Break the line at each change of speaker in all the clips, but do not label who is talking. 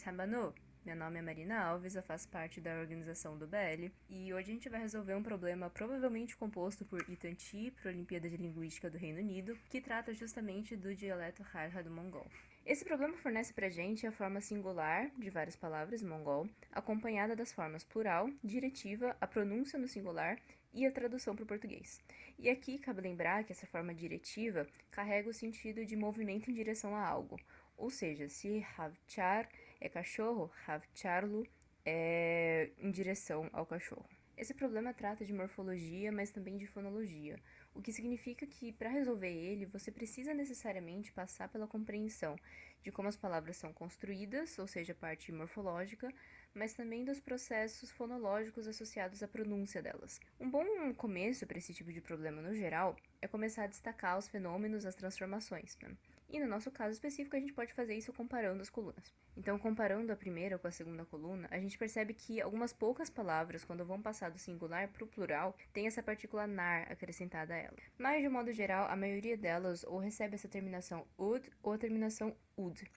Tsambano. Meu nome é Marina Alves, eu faço parte da organização do BL, e hoje a gente vai resolver um problema provavelmente composto por Itanti para a Olimpíada de Linguística do Reino Unido, que trata justamente do dialeto Harha do mongol. Esse problema fornece pra gente a forma singular de várias palavras em mongol, acompanhada das formas plural, diretiva, a pronúncia no singular e a tradução para o português. E aqui cabe lembrar que essa forma diretiva carrega o sentido de movimento em direção a algo, ou seja, se havchar é cachorro, havcharlo é em direção ao cachorro. Esse problema trata de morfologia, mas também de fonologia, o que significa que, para resolver ele, você precisa necessariamente passar pela compreensão de como as palavras são construídas, ou seja, a parte morfológica, mas também dos processos fonológicos associados à pronúncia delas. Um bom começo para esse tipo de problema no geral é começar a destacar os fenômenos, as transformações, né? E no nosso caso específico, a gente pode fazer isso comparando as colunas. Então, comparando a primeira com a segunda coluna, a gente percebe que algumas poucas palavras, quando vão passar do singular para o plural, tem essa partícula nar acrescentada a ela. Mas, de modo geral, a maioria delas ou recebe essa terminação ud ou a terminação ud.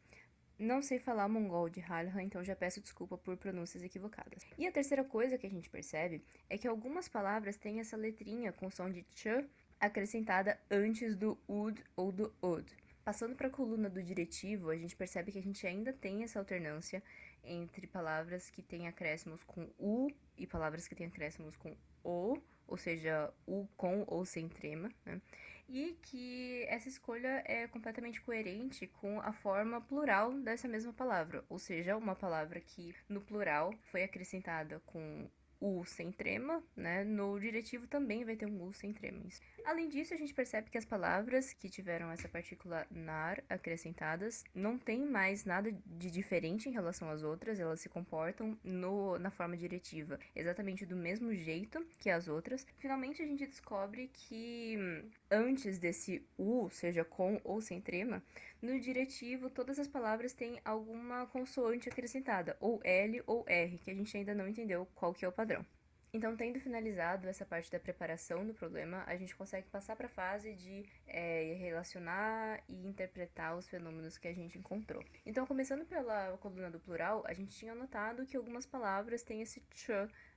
Não sei falar mongol de Halha, então já peço desculpa por pronúncias equivocadas. E a terceira coisa que a gente percebe é que algumas palavras têm essa letrinha com som de ch acrescentada antes do ud ou do od. Passando para a coluna do diretivo, a gente percebe que a gente ainda tem essa alternância entre palavras que têm acréscimos com u e palavras que têm acréscimos com o, ou seja, u com ou sem trema, né? E que essa escolha é completamente coerente com a forma plural dessa mesma palavra, ou seja, uma palavra que no plural foi acrescentada com U sem trema, né? No diretivo também vai ter um U sem trema. Além disso, a gente percebe que as palavras que tiveram essa partícula nar acrescentadas não tem mais nada de diferente em relação às outras, elas se comportam na forma diretiva exatamente do mesmo jeito que as outras. Finalmente, a gente descobre que antes desse U, seja com ou sem trema, no diretivo todas as palavras têm alguma consoante acrescentada, ou L ou R, que a gente ainda não entendeu qual que é o padrão. Então, tendo finalizado essa parte da preparação do problema, a gente consegue passar para a fase de relacionar e interpretar os fenômenos que a gente encontrou. Então, começando pela coluna do plural, a gente tinha notado que algumas palavras têm esse ch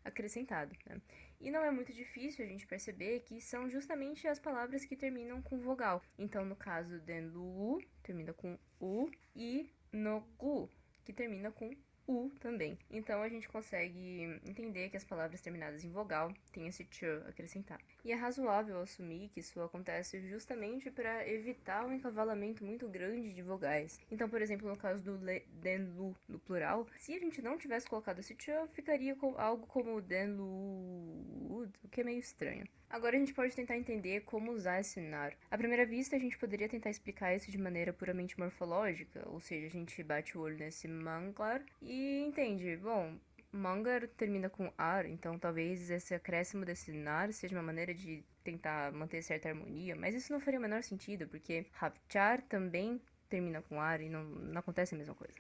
acrescentado, né? E não é muito difícil a gente perceber que são justamente as palavras que terminam com vogal. Então, no caso, denlu termina com u e nogu, que termina com U também. Então a gente consegue entender que as palavras terminadas em vogal têm esse ch acrescentado. E é razoável assumir que isso acontece justamente para evitar um encavalamento muito grande de vogais. Então, por exemplo, no caso do denlu no plural, se a gente não tivesse colocado esse ch, ficaria algo como denlu, o que é meio estranho. Agora a gente pode tentar entender como usar esse nar. À primeira vista, a gente poderia tentar explicar isso de maneira puramente morfológica, ou seja, a gente bate o olho nesse manglar e entende, bom, mangar termina com ar, então talvez esse acréscimo desse nar seja uma maneira de tentar manter certa harmonia, mas isso não faria o menor sentido, porque havchar também termina com ar e não acontece a mesma coisa.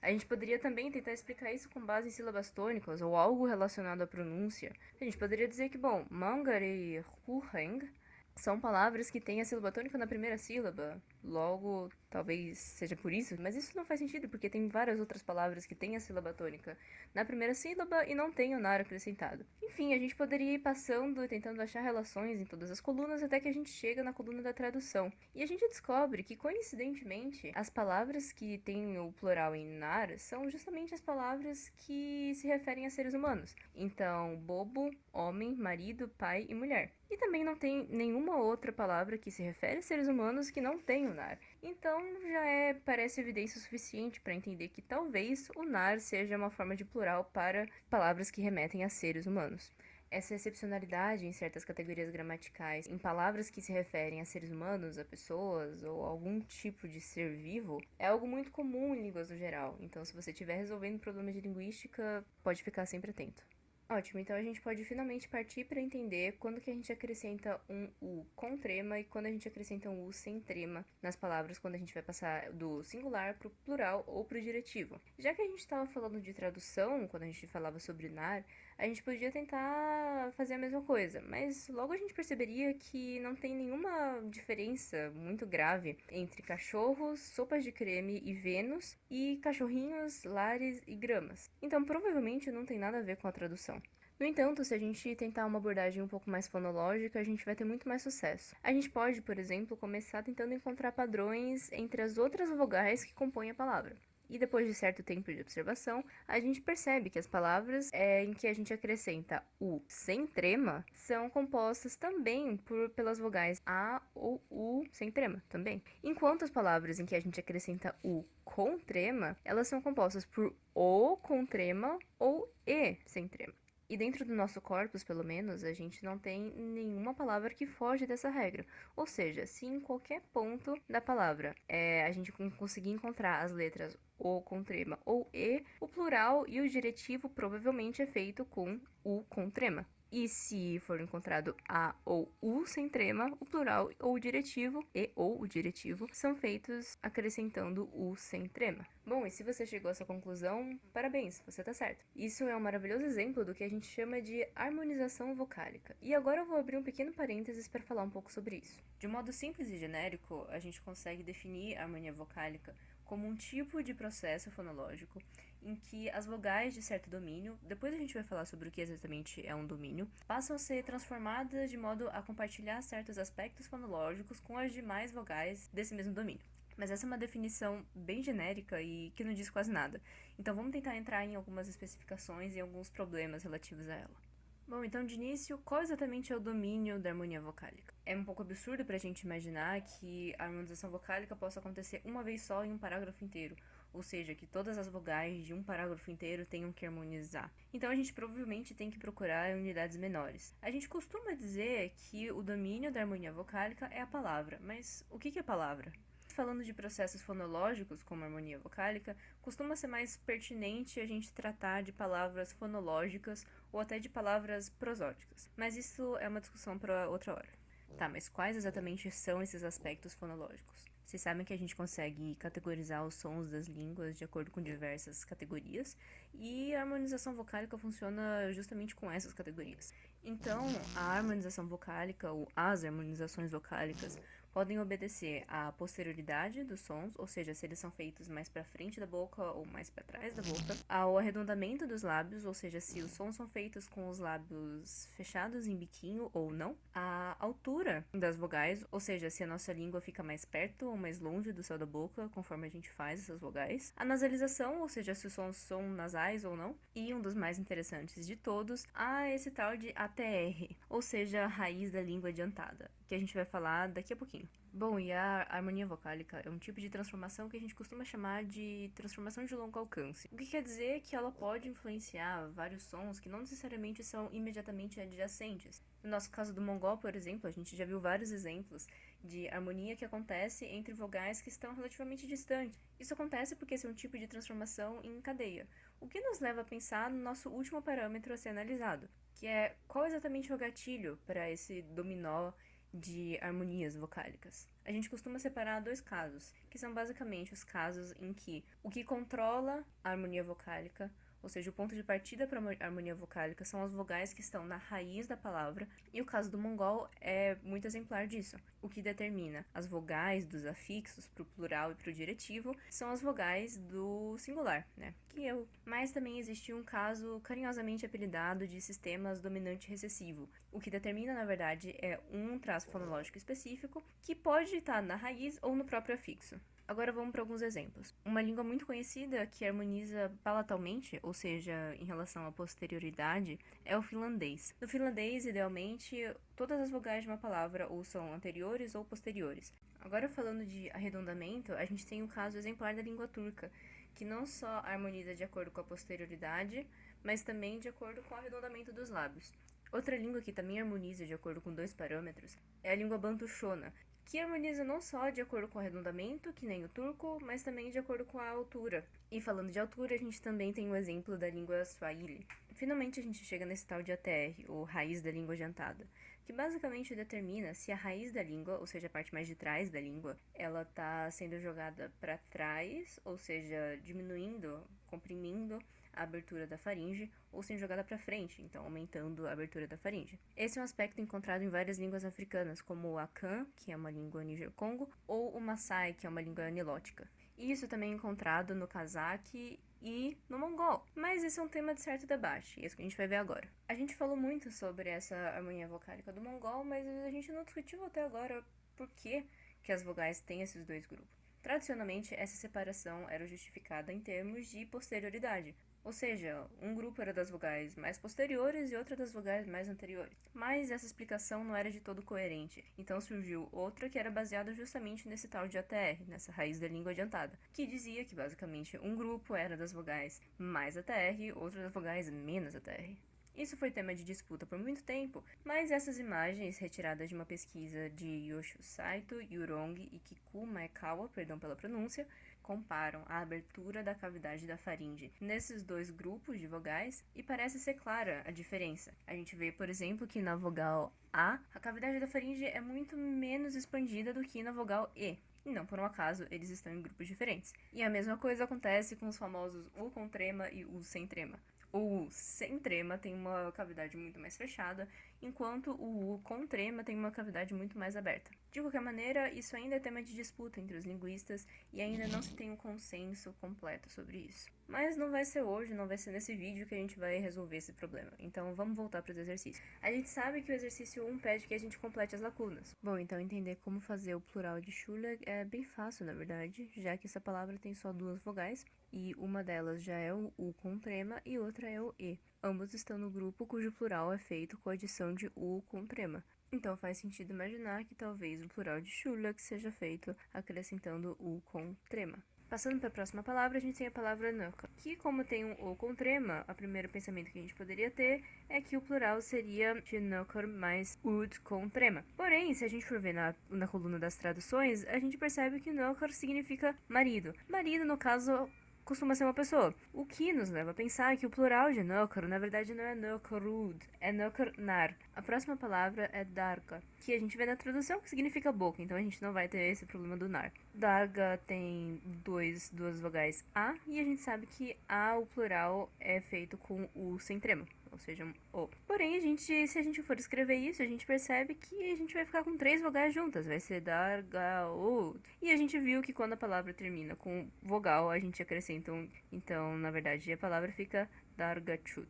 A gente poderia também tentar explicar isso com base em sílabas tônicas ou algo relacionado à pronúncia. A gente poderia dizer que, bom, mangar e huheng são palavras que têm a sílaba tônica na primeira sílaba, logo talvez seja por isso, mas isso não faz sentido porque tem várias outras palavras que têm a sílaba tônica na primeira sílaba e não tem o nar acrescentado. Enfim, a gente poderia ir passando e tentando achar relações em todas as colunas até que a gente chega na coluna da tradução. E a gente descobre que, coincidentemente, as palavras que têm o plural em nar são justamente as palavras que se referem a seres humanos. Então, bobo, homem, marido, pai e mulher. E também não tem nenhuma outra palavra que se refere a seres humanos que não tem o nar. Então já parece evidência suficiente para entender que talvez o nar seja uma forma de plural para palavras que remetem a seres humanos. Essa excepcionalidade em certas categorias gramaticais, em palavras que se referem a seres humanos, a pessoas ou algum tipo de ser vivo, é algo muito comum em línguas no geral. Então, se você estiver resolvendo problemas de linguística, pode ficar sempre atento. Ótimo, então a gente pode finalmente partir para entender quando que a gente acrescenta um U com trema e quando a gente acrescenta um U sem trema nas palavras quando a gente vai passar do singular para o plural ou para o diretivo. Já que a gente estava falando de tradução, quando a gente falava sobre nar, a gente podia tentar fazer a mesma coisa, mas logo a gente perceberia que não tem nenhuma diferença muito grave entre cachorros, sopas de creme e Vênus e cachorrinhos, lares e gramas. Então provavelmente não tem nada a ver com a tradução. No entanto, se a gente tentar uma abordagem um pouco mais fonológica, a gente vai ter muito mais sucesso. A gente pode, por exemplo, começar tentando encontrar padrões entre as outras vogais que compõem a palavra. E depois de certo tempo de observação, a gente percebe que as palavras em que a gente acrescenta o sem trema são compostas também pelas vogais A ou U sem trema também. Enquanto as palavras em que a gente acrescenta o com trema, elas são compostas por O com trema ou E sem trema. E dentro do nosso corpus, pelo menos, a gente não tem nenhuma palavra que foge dessa regra. Ou seja, se em qualquer ponto da palavra a gente conseguir encontrar as letras O com trema ou E, o plural e o diretivo provavelmente é feito com U com trema. E se for encontrado A ou U sem trema, o plural ou o diretivo e ou o diretivo são feitos acrescentando U sem trema. Bom, e se você chegou a essa conclusão, parabéns, você tá certo. Isso é um maravilhoso exemplo do que a gente chama de harmonização vocálica. E agora eu vou abrir um pequeno parênteses para falar um pouco sobre isso. De um modo simples e genérico, a gente consegue definir a harmonia vocálica como um tipo de processo fonológico em que as vogais de certo domínio, depois a gente vai falar sobre o que exatamente é um domínio, passam a ser transformadas de modo a compartilhar certos aspectos fonológicos com as demais vogais desse mesmo domínio. Mas essa é uma definição bem genérica e que não diz quase nada. Então vamos tentar entrar em algumas especificações e alguns problemas relativos a ela. Bom, então de início, qual exatamente é o domínio da harmonia vocálica? É um pouco absurdo para a gente imaginar que a harmonização vocálica possa acontecer uma vez só em um parágrafo inteiro, ou seja, que todas as vogais de um parágrafo inteiro tenham que harmonizar. Então a gente provavelmente tem que procurar unidades menores. A gente costuma dizer que o domínio da harmonia vocálica é a palavra, mas o que é palavra? Falando de processos fonológicos, como a harmonia vocálica, costuma ser mais pertinente a gente tratar de palavras fonológicas ou até de palavras prosódicas. Mas isso é uma discussão para outra hora. Tá, mas quais exatamente são esses aspectos fonológicos? Vocês sabem que a gente consegue categorizar os sons das línguas de acordo com diversas categorias, e a harmonização vocálica funciona justamente com essas categorias. Então, a harmonização vocálica ou as harmonizações vocálicas podem obedecer à posterioridade dos sons, ou seja, se eles são feitos mais para frente da boca ou mais para trás da boca, ao arredondamento dos lábios, ou seja, se os sons são feitos com os lábios fechados em biquinho ou não, à altura das vogais, ou seja, se a nossa língua fica mais perto ou mais longe do céu da boca, conforme a gente faz essas vogais, a nasalização, ou seja, se os sons são nasais ou não, e um dos mais interessantes de todos, há esse tal de ATR, ou seja, a raiz da língua adiantada, que a gente vai falar daqui a pouquinho. Bom, e a harmonia vocálica é um tipo de transformação que a gente costuma chamar de transformação de longo alcance. O que quer dizer que ela pode influenciar vários sons que não necessariamente são imediatamente adjacentes. No nosso caso do mongol, por exemplo, a gente já viu vários exemplos de harmonia que acontece entre vogais que estão relativamente distantes. Isso acontece porque esse é um tipo de transformação em cadeia, o que nos leva a pensar no nosso último parâmetro a ser analisado, que é qual exatamente é o gatilho para esse dominó de harmonias vocálicas. A gente costuma separar dois casos, que são basicamente os casos em que o que controla a harmonia vocálica, ou seja, o ponto de partida para a harmonia vocálica, são as vogais que estão na raiz da palavra, e o caso do mongol é muito exemplar disso. O que determina as vogais dos afixos para o plural e para o diretivo são as vogais do singular, né? Que eu. Mas também existe um caso carinhosamente apelidado de sistemas dominante recessivo. O que determina, na verdade, é um traço fonológico específico que pode estar na raiz ou no próprio afixo. Agora vamos para alguns exemplos. Uma língua muito conhecida que harmoniza palatalmente, ou seja, em relação à posterioridade, é o finlandês. No finlandês, idealmente, todas as vogais de uma palavra ou são anteriores ou posteriores. Agora falando de arredondamento, a gente tem o caso exemplar da língua turca, que não só harmoniza de acordo com a posterioridade, mas também de acordo com o arredondamento dos lábios. Outra língua que também harmoniza de acordo com dois parâmetros é a língua bantu shona, que harmoniza não só de acordo com o arredondamento, que nem o turco, mas também de acordo com a altura. E falando de altura, a gente também tem o exemplo da língua swahili. Finalmente a gente chega nesse tal de ATR, ou raiz da língua adiantada, que basicamente determina se a raiz da língua, ou seja, a parte mais de trás da língua, ela está sendo jogada para trás, ou seja, diminuindo, comprimindo a abertura da faringe, ou sendo jogada para frente, então aumentando a abertura da faringe. Esse é um aspecto encontrado em várias línguas africanas, como o Akan, que é uma língua Níger-Congo, ou o Maasai, que é uma língua nilótica. E isso também é encontrado no cazaque e no mongol. Mas esse é um tema de certo debate, e é isso que a gente vai ver agora. A gente falou muito sobre essa harmonia vocálica do mongol, mas a gente não discutiu até agora por que as vogais têm esses dois grupos. Tradicionalmente, essa separação era justificada em termos de posterioridade, ou seja, um grupo era das vogais mais posteriores e outra das vogais mais anteriores. Mas essa explicação não era de todo coerente, então surgiu outra que era baseada justamente nesse tal de ATR, nessa raiz da língua adiantada, que dizia que basicamente um grupo era das vogais mais ATR e outro das vogais menos ATR. Isso foi tema de disputa por muito tempo, mas essas imagens, retiradas de uma pesquisa de Yosho Saito, Yurong e Kiku Maekawa, perdão pela pronúncia, comparam a abertura da cavidade da faringe nesses dois grupos de vogais e parece ser clara a diferença. A gente vê, por exemplo, que na vogal A, a cavidade da faringe é muito menos expandida do que na vogal E. E não por um acaso, eles estão em grupos diferentes. E a mesma coisa acontece com os famosos U com trema e U sem trema. O U sem trema tem uma cavidade muito mais fechada, enquanto o U com trema tem uma cavidade muito mais aberta. De qualquer maneira, isso ainda é tema de disputa entre os linguistas e ainda não se tem um consenso completo sobre isso. Mas não vai ser hoje, não vai ser nesse vídeo que a gente vai resolver esse problema. Então vamos voltar para os exercícios. A gente sabe que o exercício 1 pede que a gente complete as lacunas. Bom, então entender como fazer o plural de Schüler é bem fácil, na verdade, já que essa palavra tem só duas vogais e uma delas já é o U com trema e outra é o E. Ambos estão no grupo cujo plural é feito com a adição de U com trema. Então faz sentido imaginar que talvez o plural de Schüler seja feito acrescentando U com trema. Passando para a próxima palavra, a gente tem a palavra nöcker, que como tem um O com trema, o primeiro pensamento que a gente poderia ter é que o plural seria de nöcker mais ud com trema. Porém, se a gente for ver na coluna das traduções, a gente percebe que nöcker significa marido. Marido, no caso, costuma ser uma pessoa, o que nos leva a pensar que o plural de nöcker, na verdade, não é nöckerud, é nöckernar. A próxima palavra é darga, que a gente vê na tradução que significa boca, então a gente não vai ter esse problema do nar. Darga tem duas vogais A, e a gente sabe que A, o plural, é feito com U sem trema, ou seja, um O. Porém, se a gente for escrever isso, a gente percebe que a gente vai ficar com três vogais juntas, vai ser dargaud. E a gente viu que quando a palavra termina com vogal, a gente acrescenta um. Então, na verdade, a palavra fica dargachud.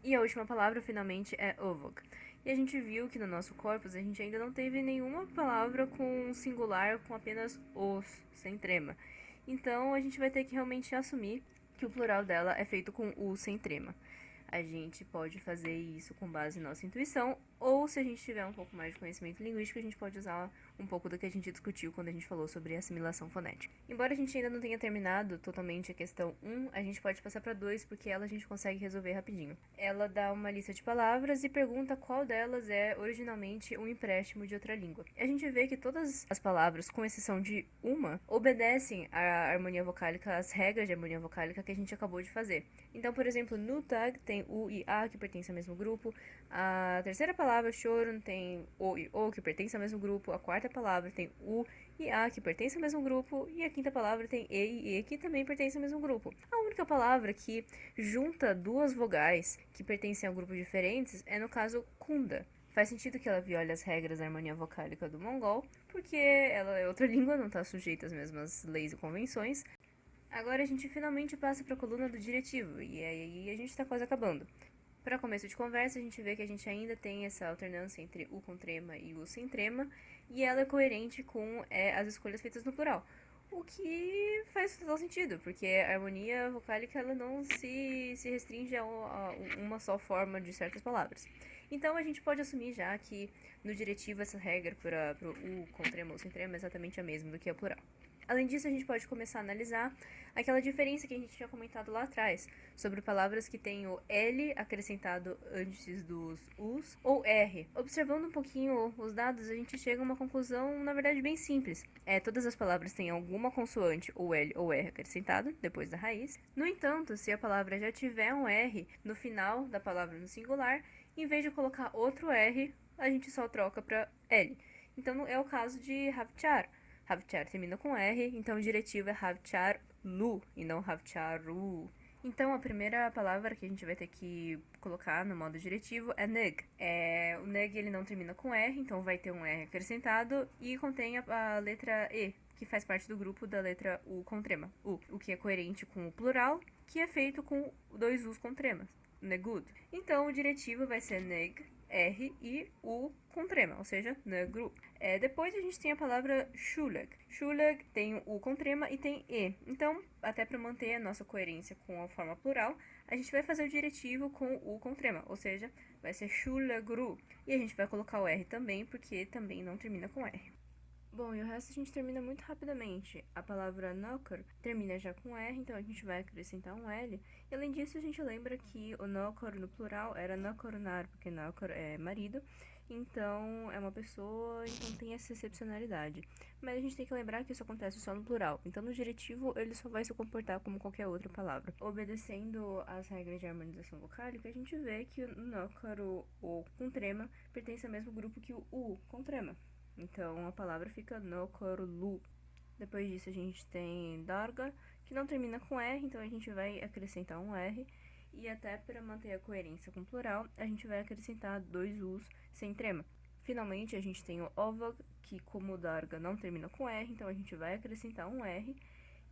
E a última palavra, finalmente, é ovog. E a gente viu que no nosso corpus a gente ainda não teve nenhuma palavra com singular com apenas os, sem trema. Então, a gente vai ter que realmente assumir que o plural dela é feito com U sem trema. A gente pode fazer isso com base em nossa intuição, ou se a gente tiver um pouco mais de conhecimento linguístico, a gente pode usar um pouco do que a gente discutiu quando a gente falou sobre assimilação fonética. Embora a gente ainda não tenha terminado totalmente a questão 1, a gente pode passar para 2, porque ela a gente consegue resolver rapidinho. Ela dá uma lista de palavras e pergunta qual delas é originalmente um empréstimo de outra língua. A gente vê que todas as palavras, com exceção de uma, obedecem à harmonia vocálica, às regras de harmonia vocálica que a gente acabou de fazer. Então, por exemplo, Nutag tem U e A, que pertencem ao mesmo grupo. A terceira palavra, Shorun, tem O e O, que pertencem ao mesmo grupo. A quarta palavra tem U e A, que pertencem ao mesmo grupo. E a quinta palavra tem E e E, que também pertencem ao mesmo grupo. A única palavra que junta duas vogais que pertencem a grupos diferentes é, no caso, Kunda. Faz sentido que ela viole as regras da harmonia vocálica do mongol, porque ela é outra língua, não está sujeita às mesmas leis e convenções. Agora a gente finalmente passa para a coluna do diretivo, e aí a gente está quase acabando. Para começo de conversa, a gente vê que a gente ainda tem essa alternância entre U com trema e U sem trema, e ela é coerente com as escolhas feitas no plural. O que faz total sentido, porque a harmonia vocálica ela não se restringe a uma só forma de certas palavras. Então a gente pode assumir já que no diretivo essa regra para o U com trema ou sem trema é exatamente a mesma do que a plural. Além disso, a gente pode começar a analisar aquela diferença que a gente tinha comentado lá atrás, sobre palavras que têm o L acrescentado antes dos U's ou R. Observando um pouquinho os dados, a gente chega a uma conclusão, na verdade, bem simples. Todas as palavras têm alguma consoante, ou L ou R acrescentado, depois da raiz. No entanto, se a palavra já tiver um R no final da palavra no singular, em vez de colocar outro R, a gente só troca para L. Então, é o caso de Havchar. Havchar termina com R, então o diretivo é Havchar Lu e não Havcharu. Então, a primeira palavra que a gente vai ter que colocar no modo diretivo é neg. O neg ele não termina com R, então vai ter um R acrescentado e contém a letra E, que faz parte do grupo da letra U com trema. O que é coerente com o plural, que é feito com dois U's com tremas. Negud. Então, o diretivo vai ser neg, R e U com trema, ou seja, negru. Depois a gente tem a palavra shulag. Shulag tem o U com trema e tem E. Então, até para manter a nossa coerência com a forma plural, a gente vai fazer o diretivo com o U com trema, ou seja, vai ser shulagru. E a gente vai colocar o R também, porque também não termina com R. Bom, e o resto a gente termina muito rapidamente. A palavra nokor termina já com R, então a gente vai acrescentar um L. E além disso, a gente lembra que o nokor no plural era nokornar, porque nokor é marido, então é uma pessoa, então tem essa excepcionalidade. Mas a gente tem que lembrar que isso acontece só no plural, então no diretivo ele só vai se comportar como qualquer outra palavra. Obedecendo às regras de harmonização vocálica, a gente vê que o nokor, o com trema, pertence ao mesmo grupo que o U com trema. Então a palavra fica nokorlu. Depois disso a gente tem darga, que não termina com R, então a gente vai acrescentar um R. E até para manter a coerência com o plural, a gente vai acrescentar dois U's sem trema. Finalmente a gente tem o ovag, que como darga não termina com R, então a gente vai acrescentar um R.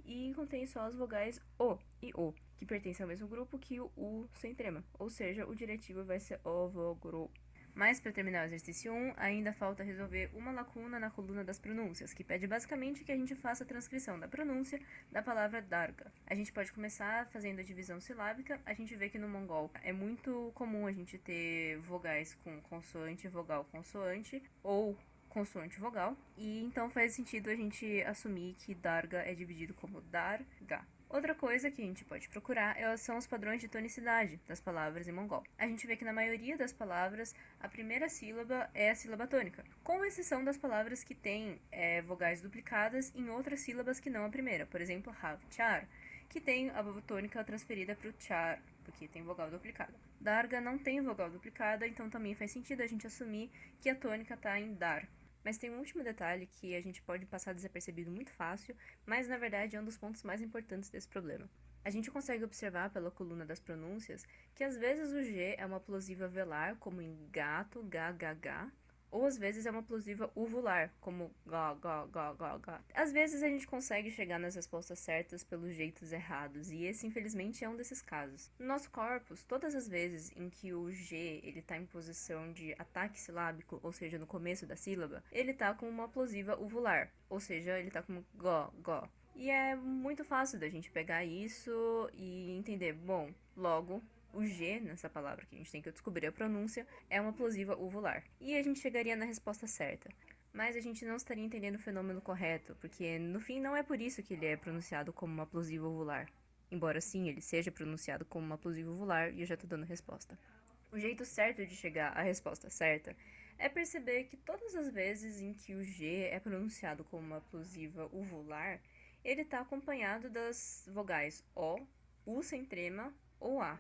E contém só as vogais O e O, que pertencem ao mesmo grupo que o U sem trema. Ou seja, o diretivo vai ser ovogro. Mas para terminar o exercício 1, ainda falta resolver uma lacuna na coluna das pronúncias, que pede basicamente que a gente faça a transcrição da pronúncia da palavra darga. A gente pode começar fazendo a divisão silábica. A gente vê que no mongol é muito comum a gente ter vogais com consoante, vogal, consoante ou consoante vogal, e então faz sentido a gente assumir que darga é dividido como darga. Outra coisa que a gente pode procurar são os padrões de tonicidade das palavras em mongol. A gente vê que na maioria das palavras, a primeira sílaba é a sílaba tônica, com exceção das palavras que têm vogais duplicadas em outras sílabas que não a primeira. Por exemplo, havchar, que tem a tônica transferida para o char, porque tem vogal duplicada. Darga não tem vogal duplicada, então também faz sentido a gente assumir que a tônica está em dar. Mas tem um último detalhe que a gente pode passar desapercebido muito fácil, mas na verdade é um dos pontos mais importantes desse problema. A gente consegue observar pela coluna das pronúncias que às vezes o G é uma plosiva velar, como em gato, gá, ou às vezes é uma plosiva uvular, como gá. Às vezes a gente consegue chegar nas respostas certas pelos jeitos errados, e esse infelizmente é um desses casos. No nosso corpus, todas as vezes em que o G ele tá em posição de ataque silábico, ou seja, no começo da sílaba, ele tá com uma plosiva uvular, ou seja, ele tá como gó. E é muito fácil da gente pegar isso e entender, bom, logo o G nessa palavra que a gente tem que descobrir a pronúncia é uma plosiva uvular. E a gente chegaria na resposta certa. Mas a gente não estaria entendendo o fenômeno correto, porque no fim não é por isso que ele é pronunciado como uma plosiva uvular. Embora sim, ele seja pronunciado como uma plosiva uvular e eu já tô dando resposta. O jeito certo de chegar à resposta certa é perceber que todas as vezes em que o G é pronunciado como uma plosiva uvular, ele está acompanhado das vogais O, U sem trema ou A.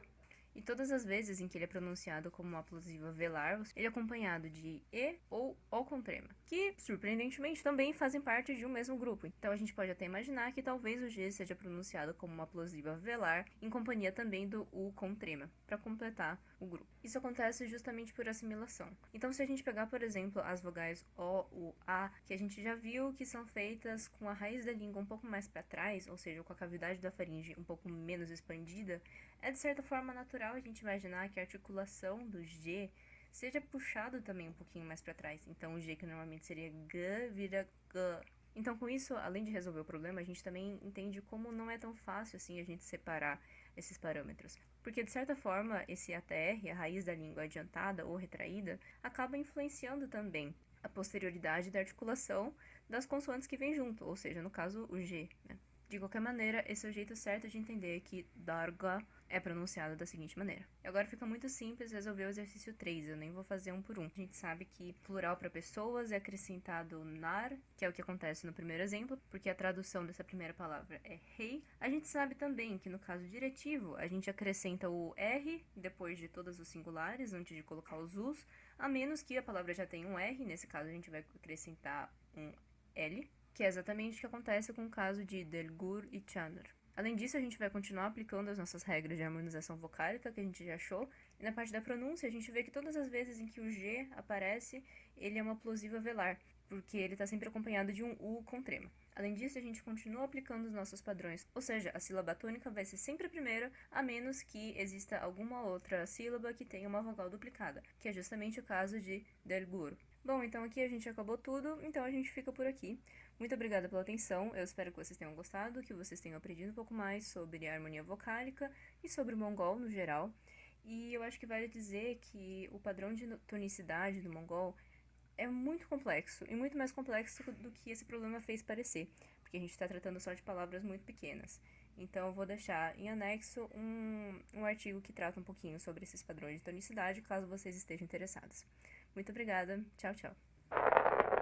E todas as vezes em que ele é pronunciado como uma plosiva velar, ele é acompanhado de E ou O com trema, que, surpreendentemente, também fazem parte de um mesmo grupo. Então a gente pode até imaginar que talvez o G seja pronunciado como uma plosiva velar, em companhia também do U com trema, para completar o grupo. Isso acontece justamente por assimilação. Então se a gente pegar, por exemplo, as vogais O, U, A, que a gente já viu que são feitas com a raiz da língua um pouco mais para trás, ou seja, com a cavidade da faringe um pouco menos expandida, é de certa forma natural a gente imaginar que a articulação do G seja puxado também um pouquinho mais para trás. Então o G que normalmente seria G vira G. Então com isso, além de resolver o problema, a gente também entende como não é tão fácil assim a gente separar esses parâmetros. Porque de certa forma, esse ATR, a raiz da língua adiantada ou retraída, acaba influenciando também a posterioridade da articulação das consoantes que vem junto, ou seja, no caso o G, né? De qualquer maneira, esse é o jeito certo de entender que darga é pronunciado da seguinte maneira. E agora fica muito simples resolver o exercício 3, eu nem vou fazer um por um. A gente sabe que plural para pessoas é acrescentado nar, que é o que acontece no primeiro exemplo, porque a tradução dessa primeira palavra é rei. A gente sabe também que no caso diretivo, a gente acrescenta o R depois de todos os singulares, antes de colocar os us, a menos que a palavra já tenha um R, nesse caso a gente vai acrescentar um L, que é exatamente o que acontece com o caso de Delgur e Chanur. Além disso, a gente vai continuar aplicando as nossas regras de harmonização vocálica que a gente já achou. E na parte da pronúncia, a gente vê que todas as vezes em que o G aparece, ele é uma plosiva velar, porque ele está sempre acompanhado de um U com trema. Além disso, a gente continua aplicando os nossos padrões, ou seja, a sílaba tônica vai ser sempre a primeira, a menos que exista alguma outra sílaba que tenha uma vogal duplicada, que é justamente o caso de del guro. Bom, então aqui a gente acabou tudo, então a gente fica por aqui. Muito obrigada pela atenção, eu espero que vocês tenham gostado, que vocês tenham aprendido um pouco mais sobre a harmonia vocálica e sobre o mongol no geral. E eu acho que vale dizer que o padrão de tonicidade do mongol é muito complexo, e muito mais complexo do que esse problema fez parecer, porque a gente está tratando só de palavras muito pequenas. Então eu vou deixar em anexo um artigo que trata um pouquinho sobre esses padrões de tonicidade, caso vocês estejam interessados. Muito obrigada, tchau, tchau.